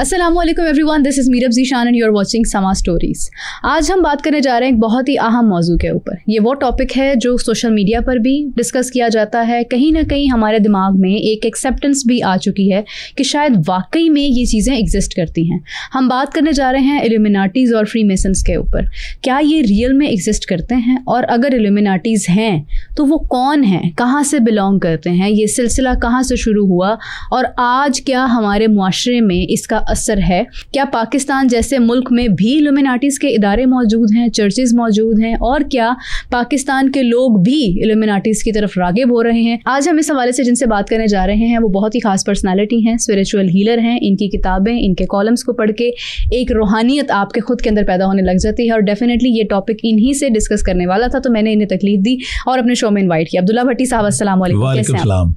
अस्सलामुअलैकुम everyone, this is Meerab Zeeshan and you are watching Samaa stories. आज हम बात करने जा रहे हैं एक बहुत ही अहम मौजू के ऊपर। ये वो टॉपिक है जो सोशल मीडिया पर भी डिस्कस किया जाता है। कहीं ना कहीं हमारे दिमाग में एक एक्सेप्टेंस भी आ चुकी है कि शायद वाकई में ये चीज़ें एग्जिस्ट करती हैं। हम बात करने जा रहे हैं इल्यूमिनाटीज़ और फ्री मेसन्स के ऊपर। क्या ये रियल में एग्जिस्ट करते हैं, और अगर इल्यूमिनाटीज़ हैं तो वो कौन हैं, कहाँ से बिलोंग करते हैं, ये सिलसिला कहाँ से शुरू हुआ और आज क्या हमारे मुआशरे में इसका असर है। क्या पाकिस्तान जैसे मुल्क में भी इल्यूमिनाटीज़ के इदारे मौजूद हैं, चर्चेज मौजूद हैं, और क्या पाकिस्तान के लोग भी इल्यूमिनाटीज़ की तरफ रागिब हो रहे हैं। आज हम इस हवाले से जिनसे बात करने जा रहे हैं वो बहुत ही खास पर्सनालिटी हैं, स्पिरिचुअल हीलर हैं। इनकी किताबें, इनके कॉलम्स को पढ़ के एक रूहानियत आपके खुद के अंदर पैदा होने लग जाती है। और डेफिनेटली ये टॉपिक इन्हीं से डिस्कस करने वाला था, तो मैंने इन्हें तकलीफ दी और अपने शो में इन्वाइट किया। अब्दुल्ला भट्टी साहब, अस्सलाम वालेकुम।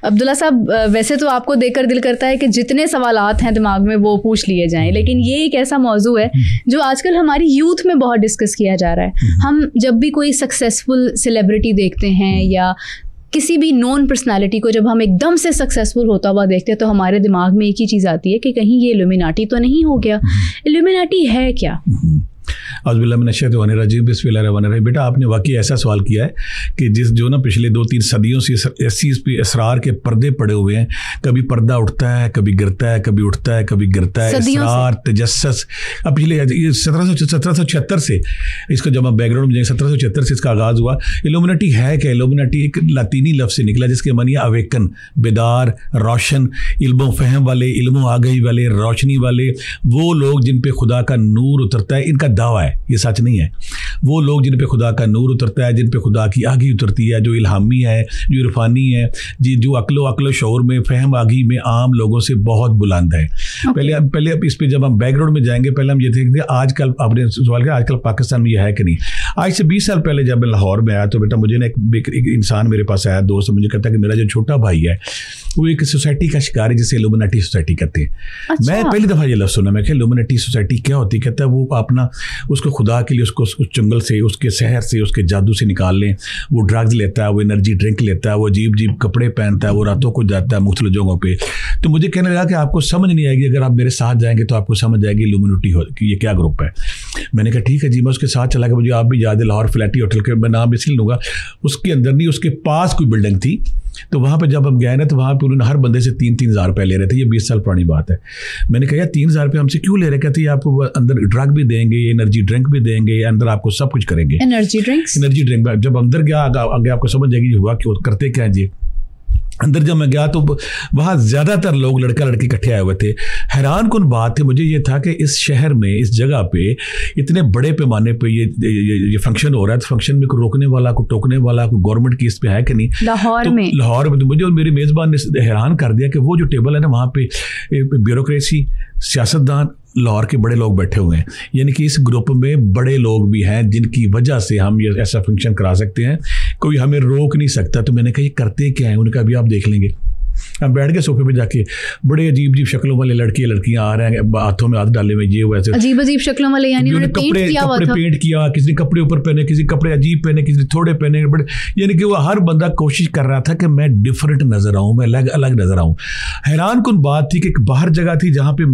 अब्दुल्ला साहब, वैसे तो आपको देखकर दिल करता है कि जितने सवालात हैं दिमाग में वो पूछ लिए जाएं, लेकिन ये एक ऐसा मौजू है जो आजकल हमारी यूथ में बहुत डिस्कस किया जा रहा है। हम जब भी कोई सक्सेसफुल सेलिब्रिटी देखते हैं या किसी भी नॉन पर्सनालिटी को जब हम एकदम से सक्सेसफुल होता हुआ देखते हैं तो हमारे दिमाग में एक ही चीज़ आती है कि कहीं ये इल्यूमिनाटी तो नहीं हो गया। इल्यूमिनाटी है क्या? बेटा, आपने वाकई ऐसा सवाल किया है कि जो ना पिछले 2-3 सदियों से इस चीज़ पे इसरार के पर्दे पड़े हुए हैं। कभी पर्दा उठता है, कभी गिरता है, कभी उठता है, कभी गिरता है। इसरार, तजस्सुस। अब पिछले 1776 से इसका जब हम बैकग्राउंड में जाएंगे, 1776 से इसका आगाज़ हुआ। इल्यूमिनाटी है क्या? इल्यूमिनाटी एक लातीनी लफ्ज़ से निकला जिसके मानी अवेकन, बेदार, रोशन, इल्मो फहम वाले, इल्मो आगही वाले, रोशनी वाले, वो लोग जिन पे खुदा का नूर उतरता है। इनका दावा है, ये सच नहीं है। वो लोग जिन पे खुदा का नूर उतरता है, जिन पे खुदा की आगी उतरती है, जो इल्हामी है, जो इरफानी है, जी, जो अक्लो शौर में, फहम आगी में आम लोगों से बहुत बुलंद है। पहले इस पे जब हम बैकग्राउंड में जाएंगे, पहले हम ये देखते हैं आजकल, आपने सवाल किया आजकल पाकिस्तान में ये है कि नहीं। आज से 20 साल पहले जब मैं लाहौर में आया तो बेटा मुझे ना एक इंसान मेरे पास आया, दोस्त, मुझे कहता है कि मेरा जो छोटा भाई है वो एक सोसाइटी का शिकार है जिसे इल्यूमिनाटी सोसाइटी कहते हैं। अच्छा। मैं पहली दफ़ा ये लफ्ज़ सुना। मैं क्या इल्यूमिनाटी सोसाइटी क्या होती है? कहता है वो अपना उसको खुदा के लिए उसको उस जंगल से, उसके शहर से, उसके जादू से निकाल लें। वो ड्रग्स लेता है, वो एनर्जी ड्रिंक लेता है, वो अजीब कपड़े पहनता है, वो रातों को जाता है मुख्तलिफ जगहों पे। तो मुझे कहने लगा कि आपको समझ नहीं आएगी, अगर आप मेरे साथ जाएंगे तो आपको समझ आएगी इल्यूमिनाटी कि ये क्या ग्रुप है। मैंने कहा ठीक है जी। मैं उसके साथ चला गया। मुझे आप भी याद है, लाहौर फ्लैटी होटल के, मैं नाम इसलिए लूँगा, उसके अंदर नहीं, उसके पास कोई बिल्डिंग थी। तो वहाँ पे जब हम गए ना तो वहाँ पे उन्होंने हर बंदे से 3-3 हज़ार रुपये ले रहे थे। ये 20 साल पुरानी बात है। मैंने कहा यार 3 हज़ार रुपये हमसे क्यों ले रहे? कहते आपको अंदर ड्रग भी देंगे, एनर्जी ड्रिंक भी देंगे, अंदर आपको सब कुछ करेंगे। एनर्जी ड्रिंक जब अंदर गया आगे आपको समझ जाएगी हुआ कि करते क्या है जी। अंदर जब मैं गया तो वहाँ ज़्यादातर लोग लड़का लड़की इकट्ठे आए हुए थे। हैरान कुन बात थी मुझे ये था कि इस शहर में, इस जगह पे इतने बड़े पैमाने पे ये फंक्शन हो रहा है, तो फंक्शन में कोई रोकने वाला, कोई टोकने वाला, कोई गवर्नमेंट की इस पे है कि नहीं। लाहौर में तो मुझे और मेरे मेज़बान ने हैरान कर दिया कि वो जो टेबल है ना, वहाँ पे ब्यूरोक्रेसी, सियासतदान, लाहौर के बड़े लोग बैठे हुए हैं। यानी कि इस ग्रुप में बड़े लोग भी हैं जिनकी वजह से हम ये ऐसा फंक्शन करा सकते हैं, कोई हमें रोक नहीं सकता। तो मैंने कहा ये करते क्या है? उनका भी आप देख लेंगे। हम बैठ गए सोफे पे जाके, बड़े अजीब शक्लों वाले लड़के लड़कियां आ रहे हैं, हाथों में हाथ डाले हुए, ये वैसे अजीब शक्लों वाले, यानी उन्होंने कपड़े पेंट किया, किसी ने कपड़े ऊपर पहने, किसी कपड़े अजीब पहने, किसी ने थोड़े पहने, बड़े, यानी कि वो हर बंदा कोशिश कर रहा था कि मैं डिफरेंट नजर आऊँ, मैं अलग नजर आऊँ। हैरान कुन बात थी कि एक बाहर जगह थी जहाँ पे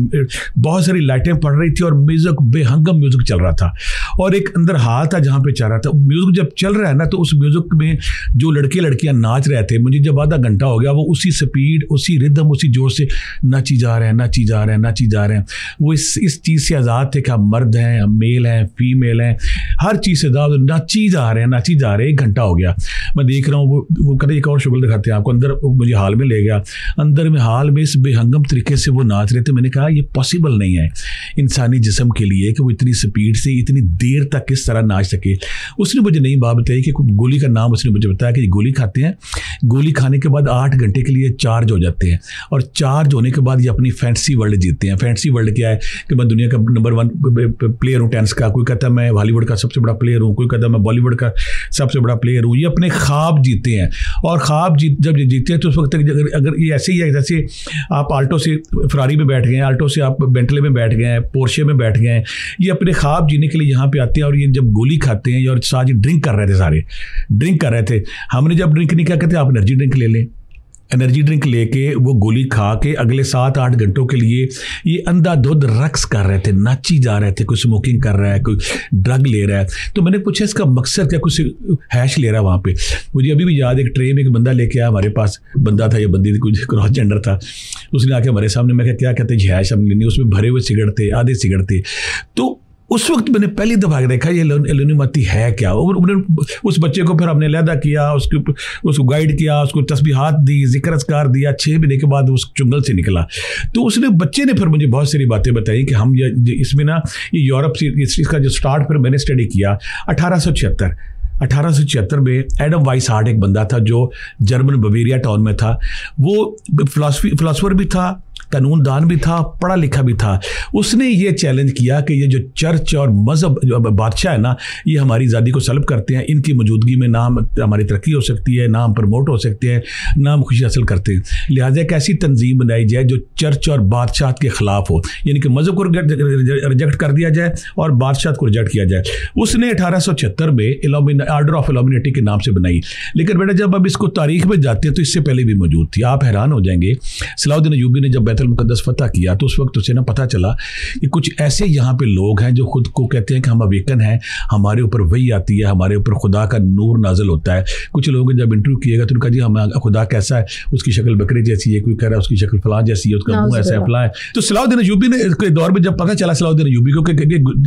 बहुत सारी लाइटें पड़ रही थी और म्यूजिक, बेहंगम म्यूजिक चल रहा था, और एक अंदर हाल था जहाँ पे चल रहा था म्यूजिक। जब चल रहा है ना तो उस म्यूजिक में जो लड़के लड़कियां नाच रहे थे, मुझे जब आधा घंटा हो गया, वो उसी स्पीड, उसी रिदम, उसी जोर से नाची जा रहे हैं। वो इस चीज़ से आज़ाद थे कि हम मर्द हैं, हम मेल हैं, फीमेल हैं, हर चीज़ से आज़ाद, नाची जा रहे हैं। 1 घंटा हो गया, मैं देख रहा हूँ। वो कहते एक और शुगल दिखाते हैं आपको। अंदर मुझे हाल में ले गया, अंदर में हाल में इस बेहंगम तरीके से वो नाच रहे थे। मैंने कहा ये पॉसिबल नहीं है इंसानी जिस्म के लिए कि वो इतनी स्पीड से इतनी देर तक किस तरह नाच सके। उसने मुझे नई बात बताई कि गोली का नाम उसने मुझे बताया कि गोली खाते हैं, गोली खाने के बाद 8 घंटे के लिए चार्ज हो जाते हैं, और चार्ज होने के बाद ये अपनी फैंसी वर्ल्ड जीतते हैं। फैंसी वर्ल्ड क्या है कि मैं दुनिया का नंबर 1 प्लेयर हूँ टेनिस का, कोई कहता है मैं हॉलीवुड का सबसे बड़ा प्लेयर हूँ, कोई कहता है मैं बॉलीवुड का सबसे बड़ा प्लेयर हूँ। ये अपने ख्वाब जीते हैं, और ख्वाब जब ये जीते हैं तो उस वक्त तक अगर ये ऐसे ही है जैसे आप आल्टो से फरारी में बैठ गए हैं, आल्टो से आप बेंटले में बैठ गए हैं, पोर्शे में बैठ गए हैं, ये अपने ख्वाब जीने के लिए यहाँ पे आते हैं। और ये जब गोली खाते हैं, और साथ ड्रिंक कर रहे थे, सारे ड्रिंक कर रहे थे। हमने जब ड्रिंक नहीं किया, कहते आप एनर्जी ड्रिंक ले लें, एनर्जी ड्रिंक लेके वो गोली खा के अगले 7-8 घंटों के लिए ये अंधाधुंध रक्स कर रहे थे, नाची जा रहे थे, कोई स्मोकिंग कर रहा है, कोई ड्रग ले रहा है। तो मैंने पूछा इसका मकसद क्या, कुछ हैश ले रहा है वहाँ पे। मुझे अभी भी याद है, एक ट्रे में एक बंदा लेके आया हमारे पास, बंदा था या बंदी थी, कुछ क्रॉस जेंडर था, उसने आके हमारे सामने, मैं क्या कहते हैं हैश हमने लेनी, उसमें भरे हुए सिगरेट थे, आधे सिगरेट थे। तो उस वक्त मैंने पहली दफ़ा देखा ये इल्लुमिनाती है क्या। और उस बच्चे को फिर हमने अलहदा किया, उसको गाइड किया, उसको तस्बीहात दी, ज़िक्र अस्कार दिया। 6 महीने के बाद उस चुंगल से निकला। तो बच्चे ने फिर मुझे बहुत सारी बातें बताई कि हम इसमें ना ये यूरोप से इसका जो स्टार्ट फिर मैंने स्टडी किया 1876 में एडम वाइसहार्ट एक बंदा था जो जर्मन बवेरिया टाउन में था। वो फिलासफर भी था, कानूनदान भी था, पढ़ा लिखा भी था। उसने ये चैलेंज किया कि ये जो चर्च और मज़हब जो बादशाह है ना, ये हमारी आज़ादी को सल्ब करते हैं। इनकी मौजूदगी में ना हमारी तरक्की हो सकती है, ना हम प्रमोट हो सकते हैं, ना हम खुशी हासिल करते हैं। लिहाजा एक ऐसी तंजीम बनाई जाए जो चर्च और बादशाह के ख़िलाफ़ हो, यानी कि मज़हब को रिजेक्ट कर दिया जाए और बादशाह को रिजेक्ट किया जाए। उसने 1876 में आर्डर ऑफ इल्यूमिनेटी के नाम से बनाई। लेकिन बेटा जब अब इसको तारीख में जाते हैं तो इससे पहले भी मौजूद थी। आप हैरान हो जाएंगे, सलाहुद्दीन अय्यूबी ने जब बैतुल मुक़द्दस फतह किया तो उस वक्त उसे ना पता चला कि कुछ ऐसे यहाँ पे लोग हैं जो खुद को कहते हैं कि हम अवेकन हैं, हमारे ऊपर वही आती है, हमारे ऊपर खुदा का नूर नाजिल होता है। कुछ लोगों जब इंटरव्यू किएगा तो उनका जी हम खुदा कैसा है, उसकी शक्ल बकरी जैसी है, कोई कह रहा है उसकी शक्ल फलां जैसी है, उसका मुँह ऐसा है, फलां है। तो सलाहुद्दीन अय्यूबी ने इसके दौर में जब पता चला सलाहुद्दीन अय्यूबी को कि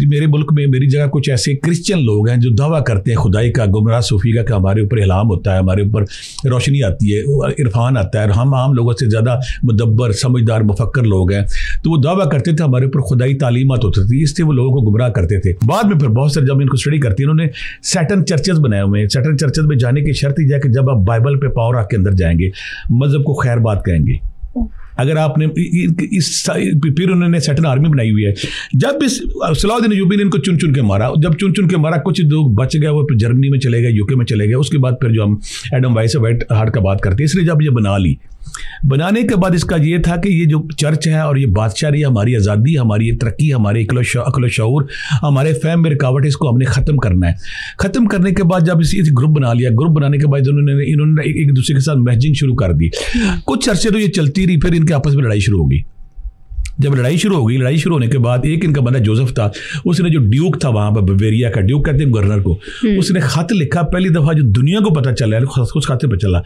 मेरे मुल्क में मेरी जगह कुछ ऐसे क्रिश्चियन लोग हैं जो दावा करते हैं खुदाई का, गुमराह सूफी का, कि हमारे ऊपर इल्हाम होता है, हमारे ऊपर रोशनी आती है, इरफान आता है, और हम आम लोगों से ज़्यादा मुदब्बर समझदार मुफक्कर लोग हैं, तो वो दावा करते थे हमारे ऊपर खुदाई तालीमात होती थी, इससे वो लोगों को गुमराह करते थे। बाद में फिर बहुत सारे जब इनको स्टडी करती है, उन्होंने सैटन चर्चेज बनाए हुए हैं। सैटन चर्चेज में जाने की शर्त ही है कि जब आप बाइबल पे पावर रख के अंदर जाएंगे, मजहब को खैर बात कहेंगे। अगर आपने फिर उन्होंने सैटन आर्मी बनाई हुई है। जब इस सलाहुद्दीन अय्यूबी ने इनको चुन चुन के मारा, जब चुन चुन के मारा, कुछ लोग बच गए, वो जर्मनी में चले गए, यूके में चले गए। उसके बाद फिर जो हम एडम वाइसहार्ट का बात करते हैं, इसलिए जब ये बना ली, बनाने के बाद इसका ये था कि ये जो चर्च है और ये बादशाह, ये हमारी आज़ादी, हमारी तरक्की, हमारे अक्ल शऊर, हमारे फहम में रुकावट, इसको हमने ख़त्म करना है। ख़त्म करने के बाद जब इस ग्रुप बना लिया, ग्रुप बनाने के बाद इन्होंने एक दूसरे के साथ मैचिंग शुरू कर दी। कुछ अरसे तो ये चलती रही, फिर इनके आपस में लड़ाई शुरू होगी। जब लड़ाई शुरू हो गई, लड़ाई शुरू होने के बाद एक इनका बंदा जोसेफ था, उसने जो ड्यूक था वहाँ पर बवेरिया का, ड्यूक कहते हैं गवर्नर को, उसने खत लिखा। पहली दफ़ा जो दुनिया को पता चला है, उस खाते पर चला,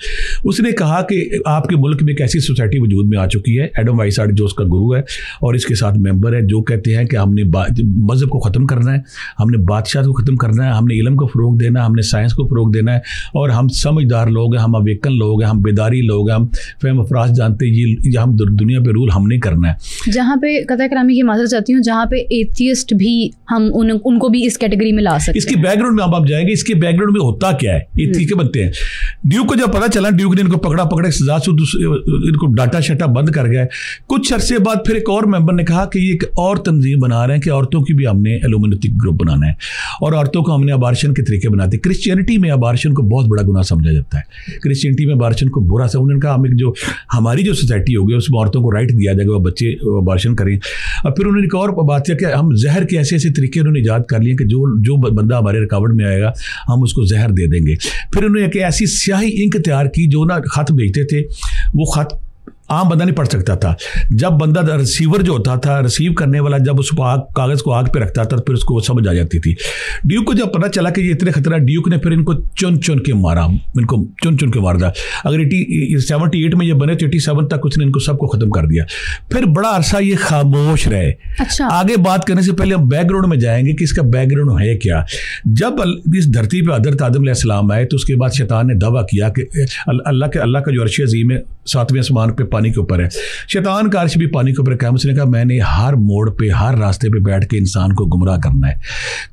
उसने कहा कि आपके मुल्क में एक ऐसी सोसाइटी वजूद में आ चुकी है, एडम वाइसहार्ट जो उसका गुरु है और इसके साथ मेंबर है, जो कहते हैं कि हमने मज़हब को ख़त्म करना है, हमने बादशाह को ख़त्म करना है, हमने इल्म को फ़रोग देना है, हमने साइंस को फ़रोग देना है, और हम समझदार लोग हैं, हम अवेकन लोग हैं, हम बेदारी लोग हैं, हम फहम अफराज जानते हैं, ये हम दुनिया पर रूल हमने करना है। जहाँ पे कथा करामी की माजरत चाहती हूँ, जहाँ पे एथियस्ट भी हम उनको भी इस कैटेगरी में ला सकते हैं। इसके बैकग्राउंड में आप जाएंगे, इसके बैकग्राउंड में होता क्या है, ये ठीक है बनते हैं। ड्यूक को जब पता चला, ड्यूक ने इनको पकड़े सजा से इनको डाटा शटा बंद कर गए। कुछ अरसे बाद फिर एक और मेंबर ने कहा कि ये एक और तंजीम बना रहे हैं कि औरतों की भी हमने इल्यूमिनेटी ग्रुप बनाना है और औरतों को हमने अबार्शन के तरीके बनाते। क्रिश्चियनिटी में अबार्शन को बहुत बड़ा गुनाह समझा जाता है, क्रिश्चियनिटी में अबार्शन को बुरा समझा। उन्होंने कहा हम एक जो हमारी जो सोसाइटी होगी उसमें औरतों को राइट दिया जाएगा, वो बच्चे अबार्शन करें। और फिर उन्होंने एक और बात किया कि हम जहर के ऐसे ऐसे तरीके उन्होंने ईजाद कर लिए कि जो बंदा हमारे रुकावट में आएगा हम उसको जहर दे देंगे। फिर उन्होंने एक ऐसी स्याही इंक तैयार की, जो ना खत भेजते थे, वो खत आम बंदा नहीं पढ़ सकता था। जब बंदा रिसीवर जो होता था, रिसीव करने वाला, जब उसको कागज़ को आग पे रखता था, फिर उसको समझ आ जाती थी। ड्यूक को जब पता चला कि ये इतने खतरा, ड्यूक ने फिर इनको चुन चुन के मारा, इनको चुन चुन के मार दिया। अगर 78 में ये बने तो 87 तक उसने इनको सबको ख़त्म कर दिया। फिर बड़ा अरसा ये खामोश रहे। अच्छा, आगे बात करने से पहले हम बैकग्राउंड में जाएंगे कि इसका बैकग्राउंड है क्या। जब इस धरती पर हज़रत आदम अलैहिस्सलाम आए तो उसके बाद शैतान ने दावा किया कि अल्लाह का जो अर्श अज़ीम है 7वें आसमान पे पानी के ऊपर है, शैतान का अर्श भी पानी के ऊपर है। उसने कहा मैंने हर मोड़ पे, हर रास्ते पे बैठ के इंसान को गुमराह करना है।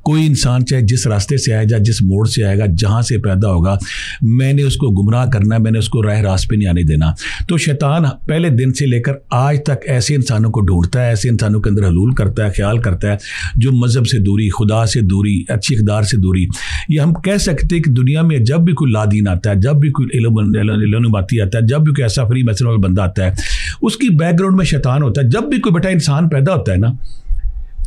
कोई इंसान चाहे जिस रास्ते से आएगा, जिस मोड़ से आएगा, जहाँ से पैदा होगा, मैंने उसको गुमराह करना है, मैंने उसको राह रास्ते पे नहीं आने देना। तो शैतान पहले दिन से लेकर आज तक ऐसे इंसानों को ढूंढता है, ऐसे इंसानों के अंदर हलूल करता है, ख्याल करता है जो मज़हब से दूरी, खुदा से दूरी, अच्छी इक़दार से दूरी। ये हम कह सकते हैं कि दुनिया में जब भी कोई लादीन आता है, जब भी कोई इल्यूमिनाती आता है, जब भी कोई ऐसा फ्री मैसेज वाला बंदा आता है, उसकी बैकग्राउंड में शैतान होता है। जब भी कोई बेटा इंसान पैदा होता है ना,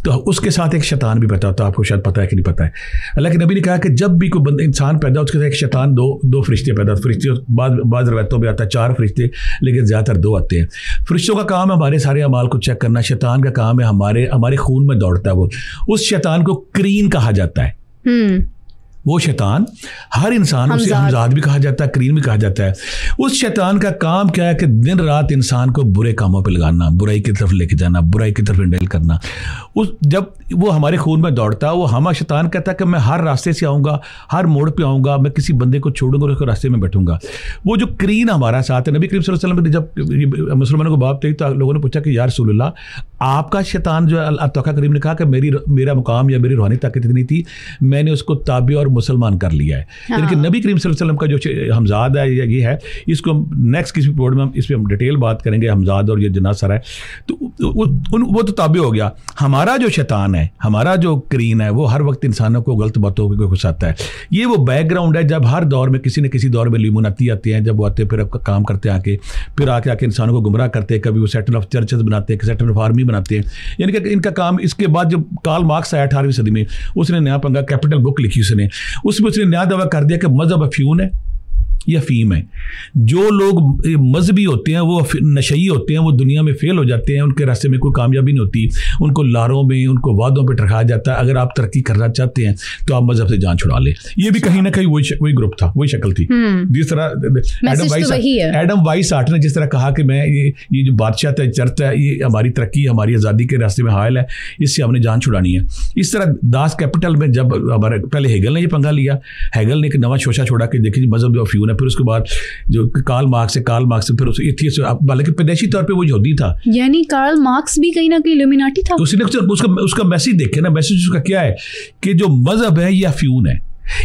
तो उसके साथ एक शैतान भी पैदा होता है, आपको शायद पता है कि नहीं पता है। अल्लाह के नबी ने कहा कि जब भी कोई बंदा इंसान पैदा उसके साथ एक शैतान, दो फरिश्ते पैदा होते। फरिश्ते बाद रवायतों में आता है 4 फरिश्ते, लेकिन ज़्यादातर 2 आते हैं। फरिश्तों का काम है हमारे सारे अमाल को चेक करना, शैतान का काम है हमारे खून में दौड़ता है वो। उस शैतान को करीन कहा जाता है। वो शैतान हर इंसान, उसे हमजाद भी कहा जाता है, करीन भी कहा जाता है। उस शैतान का काम क्या है कि दिन रात इंसान को बुरे कामों पे लगाना, बुराई की तरफ लेके जाना, बुराई की तरफ इंडेल करना। जब वो हमारे खून में दौड़ता है, वो हमारा शैतान कहता है कि मैं हर रास्ते से आऊँगा, हर मोड़ पे आऊँगा, मैं किसी बंदे को छोड़ूंगा और उसको रास्ते में बैठूंगा। वो जो करीन हमारा साथ है, नबी करीम सल्लल्लाहु अलैहि वसल्लम ने जब मुसलमानों को बात थी तो लोगों ने पूछा कि या रसूलल्लाह, आपका शैतान जो अल्लाह करीम ने कहा कि मेरा मुकाम या मेरी रूहानी ताकत इतनी थी, मैंने उसको ताबे और मुसलमान कर लिया है। यानी कि नबी करीम सल्लल्लाहु अलैहि वसल्लम का जो हमजाद है ये है, इसको नेक्स्ट किसी एपिसोड में इस पर हम डिटेल बात करेंगे, हमजाद और ये जनासर है। तो वो तो ताबे हो गया। हमारा जो शैतान है, हमारा जो करीन है, वो हर वक्त इंसानों को गलत बातों को घुसाता है। ये वो बैकग्राउंड है जब हर दौर में किसी न किसी दौर में लिमुनाती आते हैं, जब वो आते फिर काम करते हैं फिर आके इंसानों को गुमराह करते हैं। कभी वो सेटल ऑफ चर्चेस बनाते हैं, सेटल ऑफ आर्मी बनाते हैं। यानी कि इनका काम, इसके बाद जब कार्ल मार्क्स आया 18वीं सदी में, उसने नया पंगा, कैपिटल बुक लिखी उसमें उसने नया दावा कर दिया कि मजहब अफ्यून है या फीम है। जो लोग मजहबी होते हैं, वो नशई होते हैं, वो दुनिया में फेल हो जाते हैं, उनके रास्ते में कोई कामयाबी नहीं होती, उनको लारों में, उनको वादों पे ठहराया जाता है। अगर आप तरक्की करना चाहते हैं तो आप मजहब से जान छुड़ा लें। ये भी कहीं ना कहीं वही ग्रुप था, वही शक्ल थी। जिस तरह एडम वाइसहार्ट ने जिस तरह कहा कि मैं ये जो बादशाह है, चर्च है, ये हमारी तरक्की, हमारी आज़ादी के रास्ते में हायल है, इससे हमने जान छुड़ानी है। इस तरह दास कैपिटल में जब हमारे पहले हेगल ने ये पंगा लिया, हेगल ने एक नवा शोशा छोड़ा कि देखिए मजहब जो फ्यून है। फिर उसके बाद जो कार्ल मार्क्स फिर उस एथियस्ट, हालांकि पैदाइशी तौर पे वो यहूदी था, यानी कार्ल मार्क्स भी कहीं ना कहीं इल्यूमिनाटी था। उसने उसका मैसेज देखे ना, मैसेज उसका क्या है कि जो मजहब है ये अफ्यून है।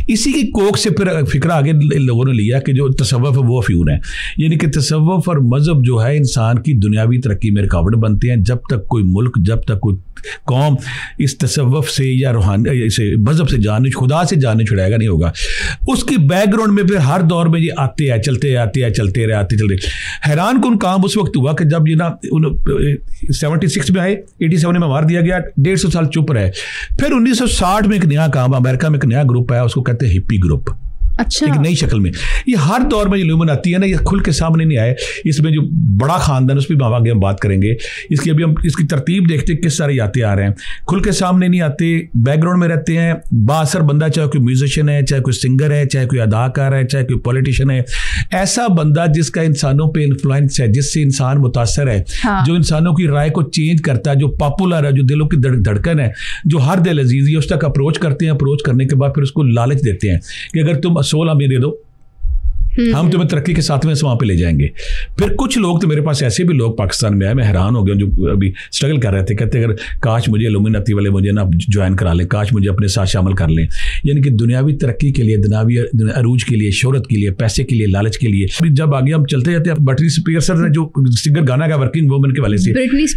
इसी की कोख से फिर फिक्रा आगे लोगों ने लिया कि जो तसव्वुफ है वो अफ्यून है। यानी कि तसव्वुफ और मजहब जो है इंसान की दुनियावी तरक्की में रुकावट बनते हैं। जब तक कोई मुल्क, जब तक कोई कौम इस तसव्वुफ से या रूहानी से, मजहब से जाने, खुदा से जाने छुड़ाएगा नहीं होगा। उसकी बैकग्राउंड में फिर हर दौर में ये आते हैं, चलते रहे। हैरान कुन काम उस वक्त हुआ कि जब ये ना 76 में आए, 87 में मार दिया गया, 150 साल चुप रहे। फिर 1960 में एक नया काम, अमेरिका में एक नया ग्रुप आया, उसको कहते हैं हिप्पी ग्रुप। अच्छा, एक नई शक्ल में। ये हर दौर में जो आती है ना, ये खुल के सामने नहीं आए। इसमें जो बड़ा खानदान, उस पर आगे हम बात करेंगे। इसकी अभी हम इसकी तरतीब देखते हैं, किस सारे आते आ रहे हैं। खुल के सामने नहीं आते, बैकग्राउंड में रहते हैं। बासर बंदा, चाहे कोई म्यूजिशियन है, चाहे कोई सिंगर है, चाहे कोई अदाकार है, चाहे कोई पॉलिटिशियन है, ऐसा बंदा जिसका इंसानों पर इन्फ्लुएंस है, जिससे इंसान मुतासर है, जो इंसानों की राय को चेंज करता है, जो पॉपुलर है, जो दिलों की धड़कन है, जो हर दिल अजीज है, उस तक अप्रोच करते हैं। अप्रोच करने के बाद फिर उसको लालच देते हैं कि अगर तुम 16 में दे दो, हम तुम्हें तरक्की के साथ में वहाँ पे ले जाएंगे। फिर कुछ लोग, तो मेरे पास ऐसे भी लोग पाकिस्तान में आए, मैं हैरान हो गया, जो अभी स्ट्रगल कर रहे थे, कहते अगर काश मुझे इल्यूमिनाती वाले मुझे ना ज्वाइन करा लें, काश मुझे अपने साथ शामिल कर लें। यानी कि दुनियावी तरक्की के लिए, दुनियावी अरूज के लिए, शोहरत के लिए, पैसे के लिए, लालच के लिए। जब आगे हम चलते जाते हैं, ब्रिटनी स्पीयर्स ने जो सिंगर गाना गाया वर्किंग वुमन के वाले से, ब्रिटनी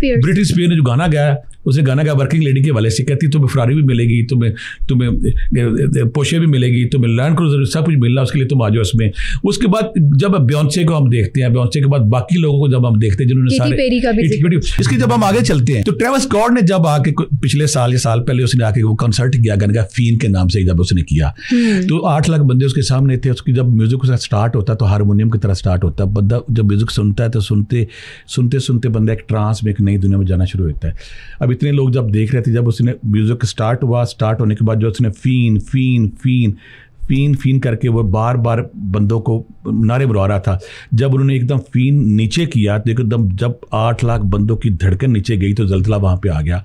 स्पीयर ने जो गाना गाया, उसने गाना गाया वर्किंग लेडी के वाले से, कहती तुम्हें फरारी भी मिलेगी, तुम्हें पोशे भी मिलेगी, तुम्हें लैंड क्रूजर, सब कुछ मिल रहा, उसके लिए तुम आ जाओ इसमें। उसके बाद जब बियॉन्से को हम देखते हैं, बियॉन्से के बाद बाकी लोगों को जब हम देखते हैं जिन्होंने सारे, इसके जब हम आगे चलते हैं तो ट्रेविस स्कॉट ने जब आके पिछले साल या साल पहले उसने आके वो कंसर्ट किया, गाना फीन के नाम से जब उसने किया, तो 8 लाख बंदे उसके सामने थे। उसकी जब म्यूजिक उसका स्टार्ट होता तो हारमोनियम की तरह स्टार्ट होता, बंदा जब म्यूजिक सुनता है तो सुनते बंदा एक ट्रांस में, एक नई दुनिया में जाना शुरू होता है। अब इतने लोग जब देख रहे थे, जब उसने म्यूजिक स्टार्ट हुआ, स्टार्ट होने के बाद जो उसने फीन फीन फीन फीन फीन करके वो बार बार बंदों को नारे बुला रहा था, जब उन्होंने एकदम फीन नीचे किया तो एकदम जब 8 लाख बंदों की धड़कन नीचे गई तो जलजला वहाँ पे आ गया।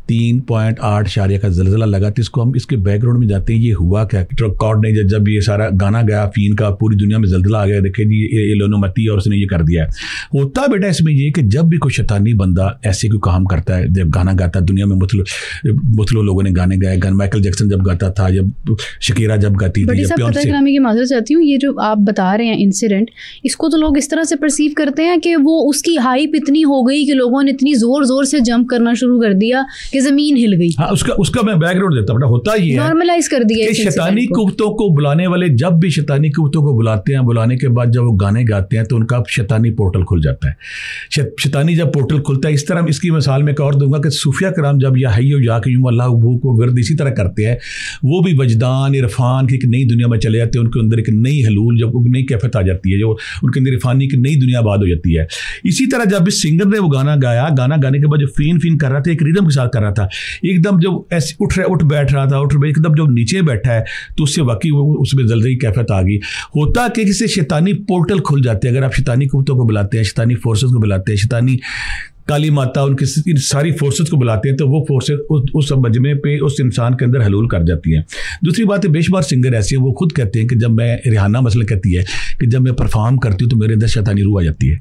3.8 शारिया का जलजला लगा। तो इसको हम इसके बैकग्राउंड में जाते हैं, ये हुआ क्या। कॉर्ड ने जब ये सारा गाना गाया फीन का, पूरी दुनिया में जलजला आ गया, देखे जी ये लोनोमती और उसने ये कर दिया है। होता बेटा इसमें ये कि जब भी कोई शैतानी बंदा ऐसे कोई काम करता है, जब गाना गाता है, दुनिया में मुतलो लोगों ने गाने गाए, माइकल जैक्सन जब गाता था, जब शकीरा जब गाती थी, की माजरत चाहती हूँ, ये जो आप बता रहे हैं इंसिडेंट, इसको तो लोग इस तरह से परसीव करते हैं कि वो उसकी हाइप इतनी हो गई कि लोगों ने इतनी जोर जोर से जंप करना शुरू कर दिया कि कि जमीन हिल गई। हाँ, उसका मैं बैकग्राउंड देता हूँ। होता ये नॉर्मलाइज कर दिया कि शैतानी कुव्वतों को बुलाने वाले जब भी शैतानी कुव्वतों को बुलाते हैं, बुलाने के बाद जब वो गाने गाते हैं तो उनका शैतानी पोर्टल खुल जाता है। शैतानी जब पोर्टल खुलता है, इस तरह इसकी मिसाल मैं एक और दूंगा कि सूफिया कराम जब या हय्यो या क़य्यूम अल्लाह भू को विरद इसी तरह करते हैं, वो भी वजदान इरफान की एक नई दुनिया में चले जाते हैं। उनके अंदर एक नई हलूल, जब नई कैफियत आ जाती है, जो उनके अंदर इरफानी की नई दुनिया आबाद हो जाती है। इसी तरह जब इस सिंगर ने वो गाना गाया, गाना गाने के बाद जो फीन कर रहा था, एक रिदम के साथ कर रहा था, एकदम जब ऐसे उठ बैठ रहा था, एकदम जब नीचे बैठा है तो उससे वाकई उसमें जल्दी कैफियत आ गई। होता कि किसी शैतानी पोर्टल खुल जाते हैं। अगर आप शैतानी कुव्वतों को बुलाते हैं, शैतानी फोर्सेस को बुलाते हैं, शैतानी काली माता, उनकी सारी फोर्सेस को बुलाते हैं, तो वो फोर्सेस उस मजमे पे उस इंसान के अंदर हलूल कर जाती हैं। दूसरी बात है, बेशुमार सिंगर ऐसे हैं, वो खुद कहते हैं कि जब मैं, रिहाना मसला कहती है कि जब मैं परफॉर्म करती हूँ तो मेरे अंदर शैतानी रूह आ जाती है।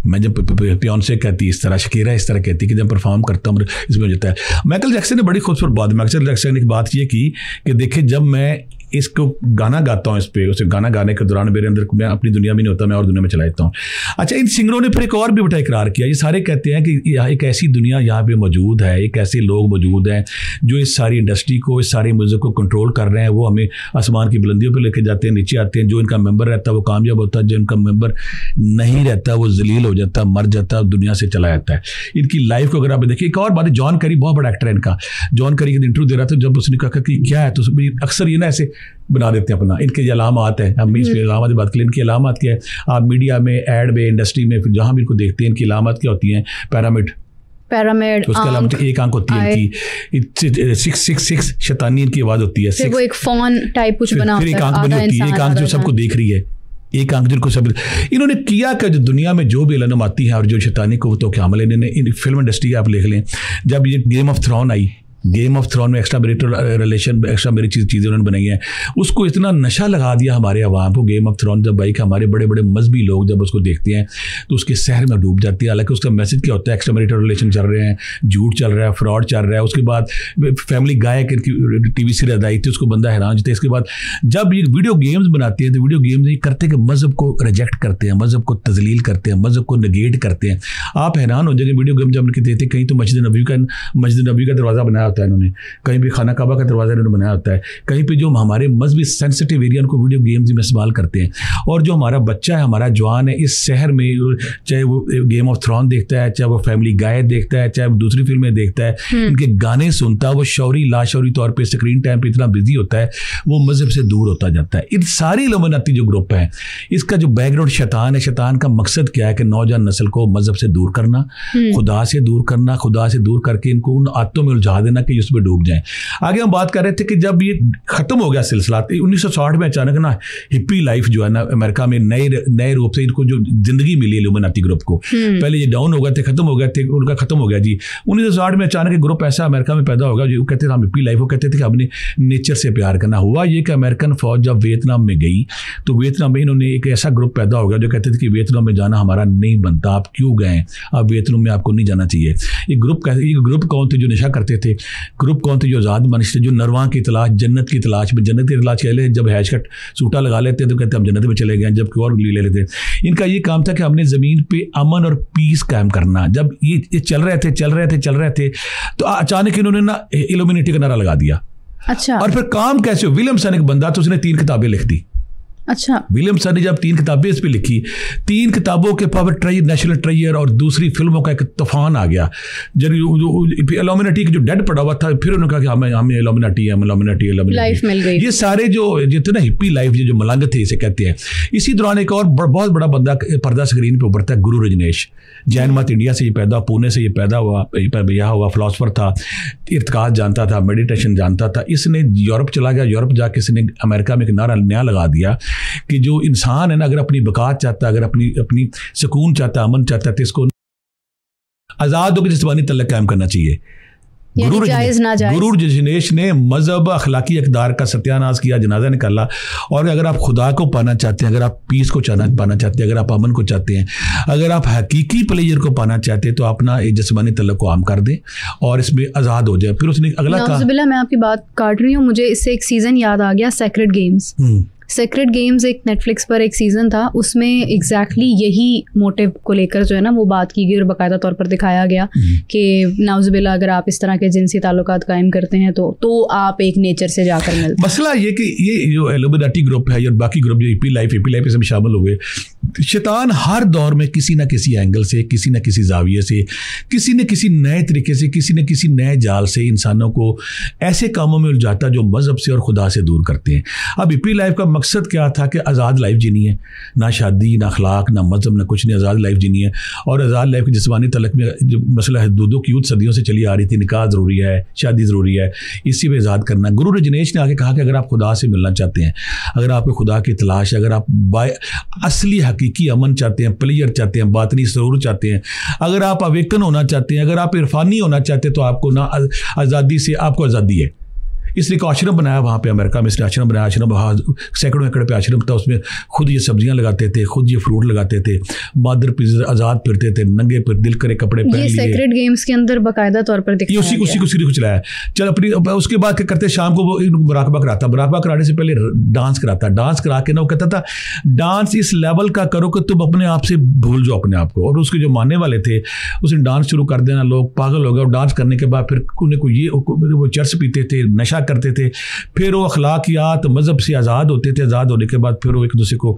मैं जब पियोंसे कहती है इस तरह, शकीरा इस तरह कहती है कि जब परफॉर्म करता हूँ इसमें हो जाता है। माइकल जैक्सन ने बड़ी खूबसूरत बात, माइकल जैक्सन ने एक बात ये की कि देखिए जब मैं इसको गाना गाता हूँ, इस पे उसे गाना गाने के दौरान मेरे अंदर, मैं अपनी दुनिया में नहीं होता, मैं और दुनिया में चला जाता हूँ। अच्छा, इन सिंगरों ने फिर एक और भी बड़ा इकरार किया। ये सारे कहते हैं कि यहाँ एक ऐसी दुनिया यहाँ पे मौजूद है, एक ऐसे लोग मौजूद हैं जो इस सारी इंडस्ट्री को, इस सारी म्यूज़िक को कंट्रोल कर रहे हैं। वो हमें आसमान की बुलंदियों पर लेके जाते हैं, नीचे आते हैं। जो इनका मेंबर रहता है वो कामयाब होता है, जो इनका मेंबर नहीं रहता वो जलील हो जाता है, मर जाता है, दुनिया से चला जाता है। इनकी लाइफ को अगर आप देखिए, एक और बात है, जॉन कैरी बहुत बड़ा एक्टर है इनका। जॉन कैरी के इंटरव्यू दे रहा था, जब उसने कहा कि क्या है, तो अक्सर ये ना ऐसे बना देते हैं अपना, इनके अलामात है, हम इस अलामात की बात करें, इनकी अलामात क्या है, आप मीडिया में, एड में, इंडस्ट्री में, फिर जहाँ भी इनको देखते हैं, इनकी अलामात क्या होती हैं, पिरामिड, उसके अलावा एक आंख होती है इनकी, 666 शैतानी इनकी आवाज़ होती है, वो एक फोन टाइप कुछ बना होता है, फिर एक आंख बनी होती है, एक आंख जो सबको देख रही है, एक आंख जिनको सब। इन्होंने किया कि जो दुनिया में जो भी इल्म आती है और जो शैतानी कुव्वतों के हमले, इन्होंने फिल्म इंडस्ट्री आप लिख लें, जब ये गेम ऑफ थ्रोन आई, गेम ऑफ थ्रोन में एक्स्ट्रा मैरिटल रिलेशन, एक्स्ट्रा मेरी चीज़ें उन्होंने बनाई हैं, उसको इतना नशा लगा दिया हमारे अवाम को। गेम ऑफ थ्रोन जब भाई कि हमारे बड़े बड़े मजहबी लोग जब उसको देखते हैं तो उसके शहर में डूब जाती है। हालांकि उसका मैसेज क्या होता है, एक्स्ट्रा मैरिटल रिलेशन चल रहे हैं, झूठ चल रहा है, फ्रॉड चल रहा है। उसके बाद फैमिली गाय की टीवी सीरीज आई थी, उसको बंदा हैरान होता है। इसके बाद जब ये वीडियो गेम्स बनाते हैं तो वीडियो गेम्स ये करते हैं कि मज़हब को रिजेक्ट करते हैं, मज़हब को तजलील करते हैं, मज़हब को नेगेट करते हैं। आप हैरान हो जाएंगे, वीडियो गेम जब उनके देते, कहीं तो मस्जिद नबी का दरवाज़ा बनाया होता है इन्होंने, कहीं भी खाना काबा का दरवाज़ा इन्होंने बनाया होता है, कहीं पे जो हमारे मजहबी सेंसिटिव एरिया को वीडियो गेम्स में इस्तेमाल करते हैं। और जो हमारा बच्चा है, हमारा जवान है इस शहर में, चाहे वो गेम ऑफ थ्रोन देखता है, चाहे वो फैमिली गाय देखता है, चाहे वो दूसरी फिल्में देखता है, इनके गाने सुनता है, वो शौरी लाशौरी तौर पर स्क्रीन टाइम पर इतना बिजी होता है, वो मजहब से दूर होता जाता है। इन सारी इल्यूमिनाती जो ग्रुप है, इसका जो बैकग्राउंड शैतान है, शैतान का मकसद क्या है कि नौजवान नस्ल को मजहब से दूर करना, खुदा से दूर करना, खुदा से दूर करके इनको उन आदतों में उलझा देना कि उसमें डूब जाए। आगे हम बात कर रहे थे कि जब ये खत्म हो गया सिलसिला 1960 में अचानक ना हिप्पी लाइफ जो है ना अमेरिका में नए रूप से इनको जो जिंदगी मिली इल्यूमिनाती ग्रुप को, पहले ये डाउन हो गए थे, खत्म हो गए थे, उनका खत्म हो गया जी। 1960 में अचानक एक ग्रुप ऐसा अमेरिका में पैदा होगा जो कहते थे हम हिप्पी लाइफ, वो कहते थे कि हमने नेचर से प्यार करना। हुआ ये कि अमेरिकन फौज जब वियतनाम में गई तो वियतनाम में इन्होंने एक ऐसा ग्रुप पैदा हो गया जो कहते थे कि वियतनाम में जाना हमारा नहीं बनता, आप क्यों गए, आप वियतनाम में आपको नहीं जाना चाहिए। ये ग्रुप कौन थे जो नशा करते थे, ग्रुप कौन थे जो आज़ाद मनुष्य, जो नरवा की तलाश, जन्नत की तलाश में, जन्नत की तलाश कह ले, जब हैश कट सूटा लगा लेते हैं तो कहते हैं हम जन्नत में चले गए, जब और ले लेते हैं। इनका ये काम था कि हमने ज़मीन पे अमन और पीस कायम करना। जब ये चल रहे थे तो अचानक इन्होंने ना इल्यूमिनेटी का नारा लगा दिया। अच्छा। और फिर काम कैसे हो, विलियमसन एक बंदा तो उसने 3 किताबें लिख दी। अच्छा। विलियमसन ने जब 3 किताबें इस पर लिखी, 3 किताबों के पावर ट्रेजर, नेशनल ट्रेजर और दूसरी फिल्मों का एक तूफान आ गया। जब इल्यूमिनेटी जो डेड पड़ा हुआ था, फिर उन्होंने कहा कि हमें इल्यूमिनेटी लाइफ मिल गई। ये सारे जो जितने हिप्पी लाइफ जो मलंग थे इसे कहते हैं। इसी दौरान एक और बहुत बड़ा बंदा पर्दा स्क्रीन पे उभरता है, गुरु रजनीश। जैन मत इंडिया से ये पैदा, पुणे से ये पैदा हुआ, यह हुआ, फिलोसफर था, इर्तिकाद जानता था, मेडिटेशन जानता था। इसने यूरोप चला गया, यूरोप जाके इसने अमेरिका में एक नारा नया लगा दिया कि जो इंसान है ना, अगर अपनी बकात चाहता है, अगर अपनी सुकून चाहता है, अमन चाहता है, तो इसको आज़ाद होकर जिस्मानी तल्लुक़ कायम करना चाहिए। गुरु रजनीश ने मजहब, अखलाकी इक़दार का सत्यानाश किया, जनाजा निकाला। और अगर आप खुदा को पाना चाहते हैं, अगर आप पीस को पाना चाहते हैं, अगर आप अमन को चाहते हैं, अगर आप हकीकी प्लेजर को पाना चाहते हैं, तो अपना जिस्मानी तल्लुक़ को आम कर दें और इसमें आज़ाद हो जाए। फिर उसने अगला कहा, मैं आपकी बात काट रही हूँ, मुझे इससे एक सीज़न याद आ गया, सेक्रेड गेम्स। सेक्रेड गेम्स एक नेटफ्लिक्स पर एक सीज़न था, उसमें एग्जैक्टली यही मोटिव को लेकर जो है ना वो बात की गई और बाकायदा तौर पर दिखाया गया कि नाउज़ुबिल्लाह अगर आप इस तरह के जिनसी ताल्लुकात कायम करते हैं तो आप एक नेचर से जाकर मिलते। मसला ये कि ये जो इल्यूमिनाटी ग्रुप है या बाकी ग्रुप जो ईपी लाइफ इसमें शामिल हुए, शैतान हर दौर में किसी न किसी एंगल से, किसी न किसी जाविये से, किसी न किसी नए तरीके से, किसी न किसी नए जाल से इंसानों को ऐसे कामों में उलझाता जो मज़हब से और खुदा से दूर करते हैं। अब ईपी लाइफ का मकसद क्या था कि आज़ाद लाइफ जीनी है, ना शादी, ना अखलाक, ना मज़हब, ना कुछ नहीं, आज़ाद लाइफ जीनी है। और आज़ाद लाइफ के जिस्मानी तलक में जो मसला है, दूधों की यूथ सदियों से चली आ रही थी, निकाह ज़रूरी है, शादी ज़रूरी है, इसी में आज़ाद करना। गुरु रजनीश ने आगे कहा कि अगर आप खुदा से मिलना चाहते हैं, अगर आपको खुदा की तलाश, अगर आप असली हकीकी अमन चाहते हैं, प्लेयर चाहते हैं, बातनी सरूर चाहते हैं, अगर आप अवेकन होना चाहते हैं, अगर आप इरफानी होना चाहते हैं, तो आपको ना आज़ादी से आपको आज़ादी है। इसलिए एक आश्रम बनाया वहाँ पे अमेरिका में, इसने आश्रम बनाया, आश्रम वहाँ सैकड़ों एकड़ पे आश्रम था, उसमें खुद ये सब्जियां लगाते थे, खुद ये फ्रूट लगाते थे, मादर आज़ाद फिरते थे, नंगे पर दिल करे कपड़े पहन लिए। सेक्रेड गेम्स के अंदर बाकायदा तौर पर दिखाया उसी को चलाया। चल अपनी उसके बाद क्या करते, शाम को वो मुराकबा कराता, मुराकबा कराने से पहले डांस कराता, डांस करा के ना वो कहता था डांस इस लेवल का करो कि तुम अपने आप से भूल जाओ अपने आप को। और उसके जो मानने वाले थे उसने डांस शुरू कर देना, लोग पागल हो गए। और डांस करने के बाद फिर उन्हें को ये वो चर्च पीते थे, नशा करते थे, फिर वो अखलाकियात मज़हब से आज़ाद होते थे। आज़ाद होने के बाद फिर वो एक दूसरे को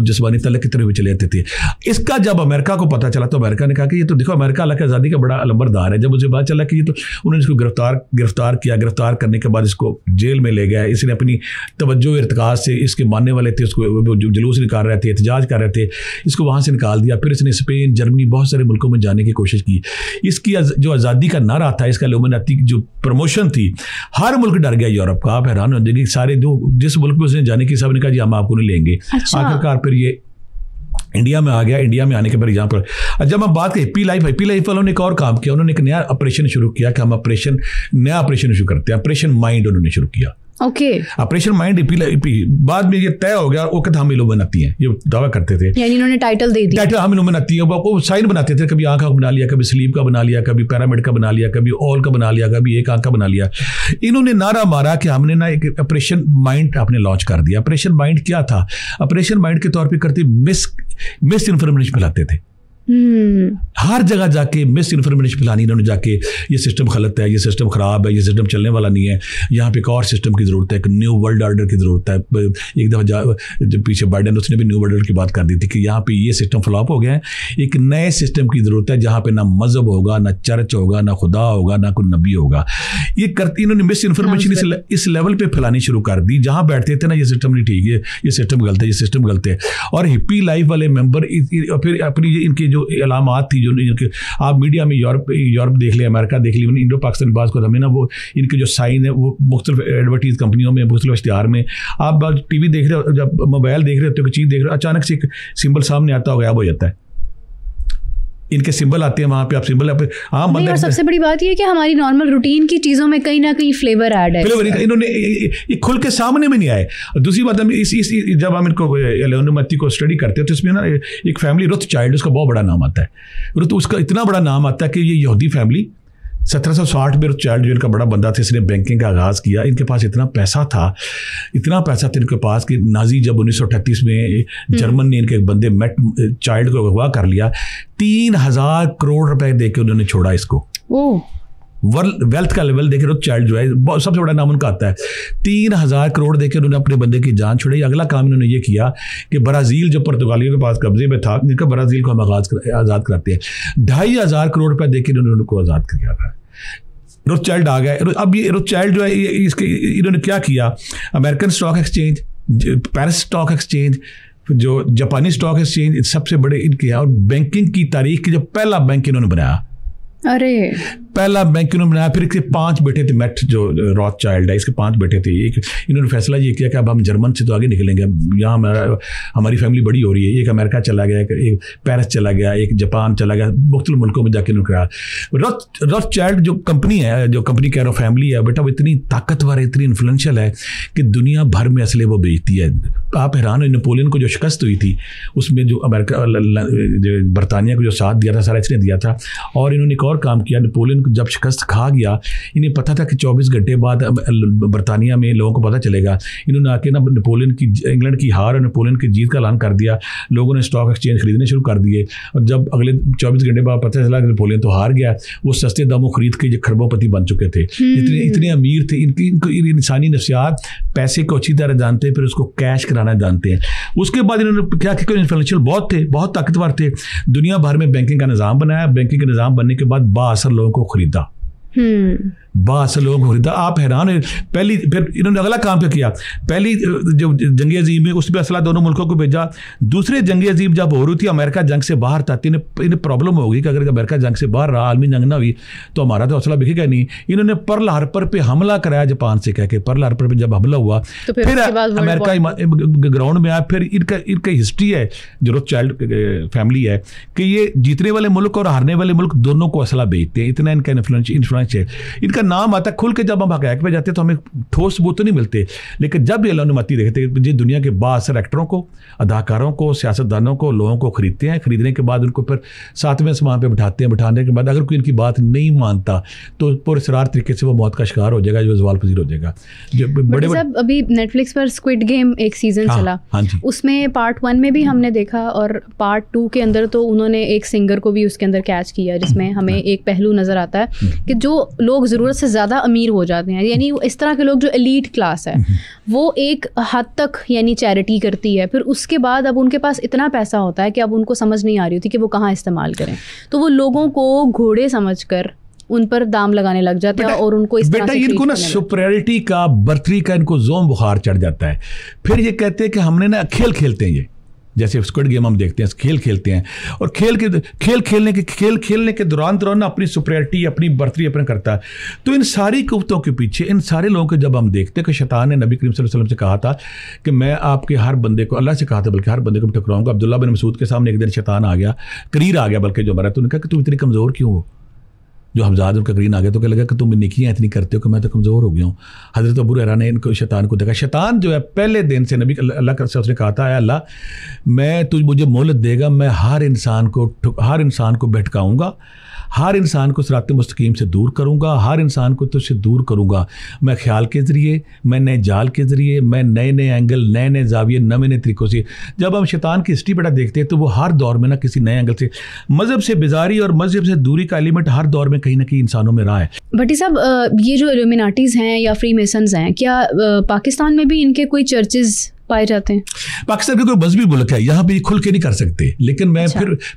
जिस्मानी तलक की तरफ भी चले जाते थे। इसका जब अमेरिका को पता चला तो अमेरिका ने कहा कि ये तो देखो अमेरिका हालांकि आज़ादी का बड़ा अलंबरदार है। जब मुझे पता चला कि ये तो उन्होंने इसको गिरफ्तार किया, गिरफ्तार करने के बाद इसको जेल में ले गया। इसने अपनी तवज्जो इर्तिकाज से, इसके मानने वाले थे उसको जुलूस निकाल रहे थे, एहतजाज कर रहे थे, इसको वहाँ से निकाल दिया। फिर इसने स्पेन, जर्मनी, बहुत सारे मुल्कों में जाने की कोशिश की। इसकी जो आज़ादी का नारा था, इसका इल्यूमिनाटी जो प्रमोशन थी, हर मुल्क डर गया यूरोप का। आप हैरान हो जाएंगे, सारे जो जिस मुल्क में उसने जाने की सब ने कहा जी हम आपको नहीं लेंगे। आखिरकार फिर ये इंडिया में आ गया। इंडिया में आने के बाद यहाँ पर जब हम बात करें ईपी लाइफ वालों ने एक और काम किया, उन्होंने एक नया ऑपरेशन शुरू किया कि हम नया ऑपरेशन शुरू करते हैं। ऑपरेशन माइंड उन्होंने शुरू किया। ऑपरेशन माइंड बाद में ये तय हो गया। वो कहते हम इल्यूमिनाती हैं, ये दावा करते थे, यानी इन्होंने टाइटल दे दिया, टाइटल हम इल्यूमिनाती हैं। वो साइन बनाते थे, कभी आंख का बना लिया, कभी स्लीप का बना लिया, कभी पिरामिड का बना लिया, कभी ऑल का बना लिया, कभी एक आंख का बना लिया। इन्होंने नारा मारा कि हमने ना एक ऑपरेशन माइंड आपने लॉन्च कर दिया। ऑपरेशन माइंड क्या था? ऑपरेशन माइंड के तौर पर करते मिस इन्फॉर्मेशन फैलाते थे। हर जगह जाके मिस इन्फॉर्मेशन फैलानी इन्होंने जाके, ये सिस्टम गलत है, ये सिस्टम ख़राब है, ये सिस्टम चलने वाला नहीं है, यहाँ पे एक और सिस्टम की ज़रूरत है, एक न्यू वर्ल्ड ऑर्डर की ज़रूरत है। एक दफ़ा जब पीछे बाइडेन उसने भी न्यू वर्ल्ड ऑर्डर की बात कर दी थी कि यहाँ पे ये सिस्टम फ्लॉप हो गया है, एक नए सिस्टम की ज़रूरत है जहाँ पे ना मज़हब होगा, ना चर्च होगा, ना खुदा होगा, ना कोई नबी होगा। ये करती इन्होंने मिस इन्फॉर्मेशन इस लेवल पर फैलानी शुरू कर दी। जहाँ बैठते थे ना ये सिस्टम नहीं ठीक है, ये सिस्टम गलत है, ये सिस्टम गलत है। और हिप्पी लाइफ वाले मेंबर फिर अपनी इनके जो अलामात थी, जो इनके आप मीडिया में यूरोप देख ले, अमेरिका देख ली, इंडो पाकिस्तान बात को हमें ना वो इनके जो साइन है वो मुख्तलिफ एडवर्टीज कंपनियों में, मुख्तलिफ इश्तिहार में, आप टीवी देख रहे हो, जब मोबाइल देख रहे होते हो, कोई चीज़ देख रहे हो, अचानक से एक सिंबल सामने आता हो, गायब हो जाता है। इनके सिंबल आते हैं वहाँ पे, आप सिंबल आम बंदे। और सबसे बड़ी बात ये है कि हमारी नॉर्मल रूटीन की चीज़ों में कहीं ना कहीं फ्लेवर ऐड है। फ्लेवर इन्होंने ये खुल के सामने में नहीं आए। दूसरी बात हम जब हम इनको इल्यूमिनाटी को स्टडी करते हैं तो इसमें ना एक फैमिली रोथशाइल्ड, उसका बहुत बड़ा नाम आता है। उसका इतना बड़ा नाम आता है कि ये यहूदी फैमिली 1760 में रोथशाइल्ड जो इनका बड़ा बंदा था, इसने बैंकिंग का आगाज़ किया। इनके पास इतना पैसा था इनके पास कि नाजी जब 1938 में जर्मन ने इनके एक बंदे चाइल्ड को अगवा कर लिया, 3000 करोड़ रुपए दे के उन्होंने छोड़ा इसको। वेल्थ का लेवल देखे रोथशाइल्ड जो है सबसे बड़ा नाम उनका आता है। 3000 करोड़ देके उन्होंने अपने बंदे की जान छोड़ी। अगला काम इन्होंने ये किया कि ब्राज़ील जो पुर्तगालियों के पास कब्जे में था, इनका ब्राज़ील को हम आज़ाद कराते हैं। 2500 करोड़ रुपए देके इन्होंने उनको आज़ाद किया था। रोथशाइल्ड आ गए। अब ये रोथशाइल्ड जो है इसके इन्होंने क्या किया, American stock exchange, Paris stock exchange, जो जापानी स्टॉक एक्सचेंज, सबसे बड़े इनके, और बैंकिंग की तारीख की जो पहला बैंक इन्होंने बनाया, पहला बैंक इन्होंने बनाया। फिर इसके 5 बेटे थे, मेट जो रोथशाइल्ड है इसके 5 बेटे थे। एक इन्होंने फैसला ये किया कि अब हम जर्मन से तो आगे निकलेंगे, यहाँ हमारी फैमिली बड़ी हो रही है। एक अमेरिका चला गया, एक पेरिस चला गया, एक जापान चला गया, मुख्तलिफ मुल्कों में जाके इन्होंने कहा। रोथशाइल्ड जो कंपनी है, जो कंपनी कह रहा फैमिली है बेटा, वो इतनी ताकतवर है, इतनी इन्फ्लुएंशियल है कि दुनिया भर में असले वो बेचती है। आप हैरान हो, नेपोलियन को जो शिकस्त हुई थी उसमें जो अमेरिका बरतानिया को जो साथ दिया था सारा इसने दिया था। और इन्होंने एक और काम किया, नेपोलियन को जब शिकस्त खा गया, इन्हें पता था कि 24 घंटे बाद बरतानिया में लोगों को पता चलेगा। इन्होंने आके ना नेपोलियन की, इंग्लैंड की हार और नेपोलियन की जीत का ऐलान कर दिया। लोगों ने स्टॉक एक्सचेंज खरीदने शुरू कर दिए, और जब अगले 24 घंटे बाद पता चला कि नेपोलियन तो हार गया, वो सस्ते दामों खरीद के ये खरबोपति बन चुके थे। इतने अमीर थे। इनको इंसानी नफ्सियात पैसे को अच्छी तरह जानते हैं, फिर उसको कैश कराना जानते हैं। उसके बाद इन्होंने क्या किया, इन्फ्लुएंशियल बहुत थे, बहुत ताकतवर थे, दुनिया भर में बैंकिंग का निज़ाम बनाया। बैंकिंग का निज़ाम बनने के बाद बाअसर लोगों को खरीदा, बाअसर लोगों को खरीदा। आप हैरान है, पहली फिर इन्होंने अगला काम क्या किया, पहली जो जंग अजीम है उसमें असला दोनों मुल्कों को भेजा। दूसरे जंग अजीम जब हो रही थी, अमेरिका जंग से बाहर था, इन्हें प्रॉब्लम होगी कि अगर अमेरिका जंग से बाहर रहा, आलमी जंग ना हुई तो हमारा तो असला बिकेगा नहीं। इन्होंने पर्ल हार्बर पे हमला कराया जापान से, कह के पर्ल हार्बर पे जब हमला हुआ तो फिर अमेरिका ग्राउंड में आया। फिर इनका हिस्ट्री है, जो रोथशाइल्ड फैमिली है, कि ये जीतने वाले मुल्क और हारने वाले मुल्क दोनों को असला बेचते हैं, इतना इनका इन्फ्लुएंस है। इनका नाम आता खुल के, जब हम हक़ाइक़ पे जाते हैं तो हमें ठोस सबूत तो नहीं मिलते, लेकिन जब ये अनुमति देखते हैं, ये दुनिया के बाअसर एक्टरों को, अदाकारों को, सियासतदानों को, लोगों को खरीदते हैं। खरीदने के बाद उनको फिर सातवें आसमान पे बिठाते हैं। बिठाने के बाद अगर कोई इनकी बात नहीं मानता तो पुरस्रार तरीके से वो मौत का शिकार हो जाएगा, जो सवाल पजीर हो जाएगा। बड़े अभी नेटफ्लिक्स पर स्क्विड गेम एक सीजन चला, उसमें पार्ट 1 में भी हमने देखा, और पार्ट 2 के अंदर तो उन्होंने एक सिंगर को भी उसके अंदर कैच किया, जिसमें हमें एक पहलू नजर आता है कि जो लोग ज़रूरत से ज़्यादा अमीर हो जाते हैं, यानी इस तरह के लोग जो एलीट क्लास है, वो एक हद तक यानी चैरिटी करती है, फिर उसके बाद अब उनके पास इतना पैसा होता है कि अब उनको समझ नहीं आ रही होती कि वो कहाँ इस्तेमाल करें, तो वो लोगों को घोड़े समझकर उन पर दाम लगाने लग जाते हैं और उनको इस तरह से इनको ना सुपीरियरिटी का, बर्तरी का इनको जोम बुखार चढ़ जाता है। फिर ये कहते हैं कि हमने ना खेल खेलते हैं, ये जैसे स्क्विड गेम हम देखते हैं, खेल खेलते हैं, और खेल खेलने के दौरान ना अपनी सुपीरियरिटी, अपनी बर्तरी अपने करता है। तो इन सारी कुव्वतों के पीछे, इन सारे लोगों को जब हम देखते हैं कि शैतान ने नबी करीम सल्लल्लाहु अलैहि वसल्लम से कहा था कि मैं आपके हर बंदे को, अल्लाह से कहा था बल्कि, हर बंदे को टकराऊंगा। अब्दुल्ला बिन मसूद के सामने एक दिन शैतान आ गया, करीर आ गया बल्कि जो मरा, तो उन्होंने कहा कि तुम इतनी कमज़ोर क्यों हो। जो हमजाद उनका करीन आ गया तो क्या लगा कि तुम नेकियां इतनी करते हो कि मैं तो कमज़ोर हो गया हूँ। हज़रत अबू हुरैरा ने इनको शैतान को देखा। शैतान जो है पहले दिन से नबी अल्लाह से उसने कहा था, अल्लाह मैं तुझ मुझे मोहलत देगा, मैं हर इंसान को भटकाऊँगा, हर इंसान को सिरात मुस्तकीम से दूर करूँगा, हर इंसान को तुझसे दूर करूँगा। मैं ख्याल के ज़रिए, मैं नए जाल के ज़रिए, मैं नए नए एंगल, नए नए जाविये, नए नए तरीक़ों से। जब हम शैतान की हिस्ट्री बेटा देखते हैं तो वो हर दौर में ना किसी नए एंगल से, मज़हब से बेजारी और मज़हब से दूरी का एलिमेंट हर दौर में कहीं ना कहीं इंसानों में रहा है। भट्टी साहब, ये जो इल्यूमिनाटीज़ हैं या फ्री मेसन्स हैं, क्या पाकिस्तान में भी इनके कोई चर्चेज़ पाए जाते हैं? पाकिस्तान का कोई मजहबी मुल्क है, यहाँ पे खुल के नहीं कर सकते, लेकिन मैं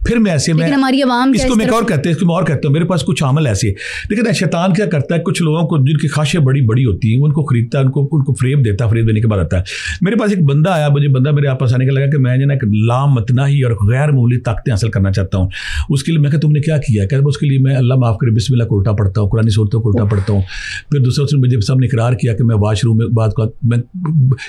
फिर मैं ऐसे में हमारी आवाम इसको मैं और कहते हैं, इसको मैं और कहता हूँ, मेरे पास कुछ अमल ऐसे। लेकिन शैतान क्या करता है, कुछ लोगों को जिनकी ख्वाहिशें बड़ी बड़ी होती हैं उनको खरीदता है, उनको फ्रेब देता है, फ्रेब देने के बाद आता है। मेरे पास एक बंदा आया, मेरे आपस आने का लगा कि मैं जो ना एक लामतनाही और गैर मामूली ताकतें हासिल करना चाहता हूँ। उसके लिए मैं कहा तुमने क्या किया? कहता उसके लिए मैं अल्लाह माफ़ करे बिस्मिल्लाह को उल्टा पढ़ता हूँ, कुरानी सूरतों को उल्टा पढ़ता हूँ। फिर दूसरा उसने मुझे सामने इकरार किया कि मैं वाशरूम में बात का मैं